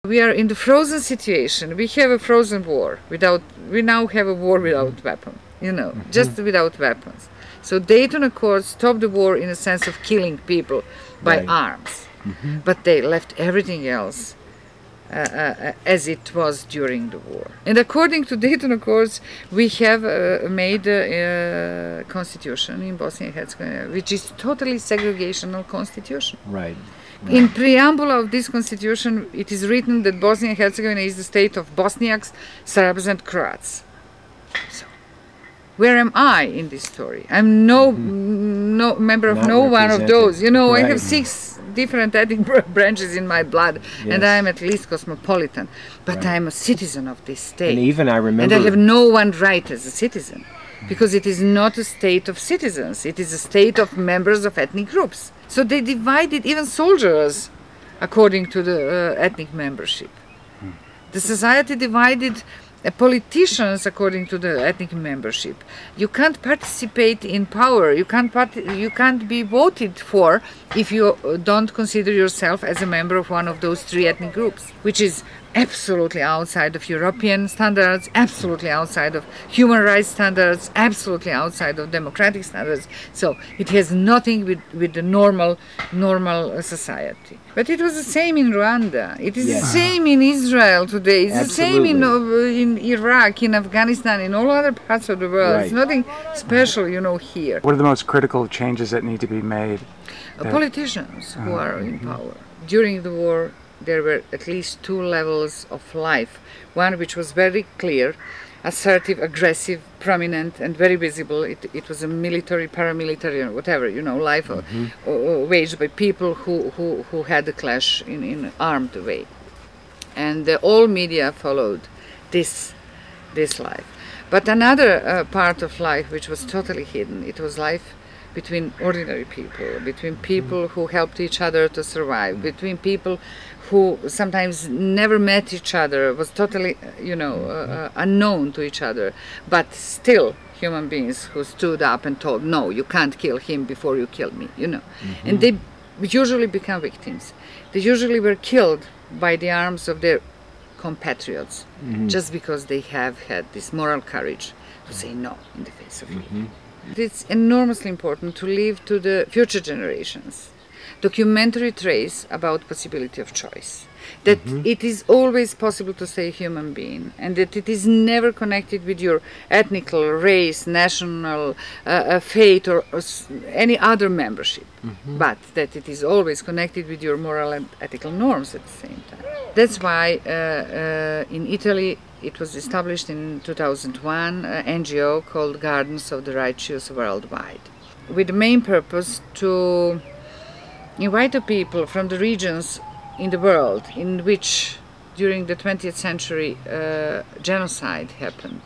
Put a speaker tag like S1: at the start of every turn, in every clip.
S1: We are in the frozen situation. We have a frozen war we now have a war without weapons, just without weapons. So Dayton Accords stopped the war in a sense of killing people by arms, but they left everything else as it was during the war. And according to Dayton Accords, we have made a constitution in Bosnia and Herzegovina, which is totally segregational constitution.
S2: Right.
S1: In preamble of this constitution, it is written that Bosnia and Herzegovina is the state of Bosniaks, Serbs and Croats. So, where am I in this story? I'm no member of no one of those. I have 6 different ethnic branches in my blood, and I am at least cosmopolitan. But I am a citizen of this state.
S2: And even I remember...
S1: And I have no one right as a citizen, because it is not a state of citizens. It is a state of members of ethnic groups. So they divided even soldiers according to the ethnic membership. The society divided politicians according to the ethnic membership. You can't participate in power. You can't be voted for if you don't consider yourself as a member of one of those 3 ethnic groups, which is absolutely outside of European standards, absolutely outside of human rights standards, absolutely outside of democratic standards. So it has nothing with the normal society. But it was the same in Rwanda. It is the same in Israel today. It's the same in Iraq, in Afghanistan, in all other parts of the world. It's nothing special, here.
S3: What are the most critical changes that need to be made?
S1: Politicians who are in power. During the war, there were at least 2 levels of life. One which was very clear, assertive, aggressive, prominent, and very visible. It was a military, paramilitary, or whatever, life waged by people who had a clash in an armed way. And all media followed this life. But another part of life which was totally hidden, it was life between ordinary people, between people who helped each other to survive, between people who sometimes never met each other, was totally, unknown to each other, but still human beings who stood up and told, no, you can't kill him before you kill me, And they usually become victims. They usually were killed by the arms of their compatriots, just because they have had this moral courage to say no in the face of evil. It's enormously important to leave to the future generations documentary trace about possibility of choice. That it is always possible to stay a human being, and that it is never connected with your ethnical, race, national, faith, or any other membership, but that it is always connected with your moral and ethical norms at the same time. That's why in Italy it was established in 2001 an NGO called Gardens of the Righteous Worldwide, with the main purpose to invite the people from the regions in the world in which during the 20th century genocide happened,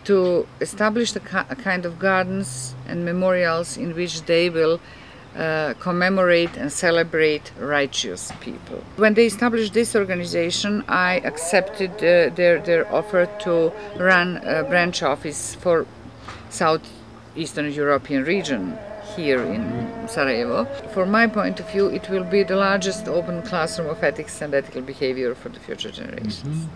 S1: to establish a kind of gardens and memorials in which they will commemorate and celebrate righteous people. When they established this organization, I accepted their offer to run a branch office for Southeastern European region here in Sarajevo. From my point of view, it will be the largest open classroom of ethics and ethical behavior for the future generations.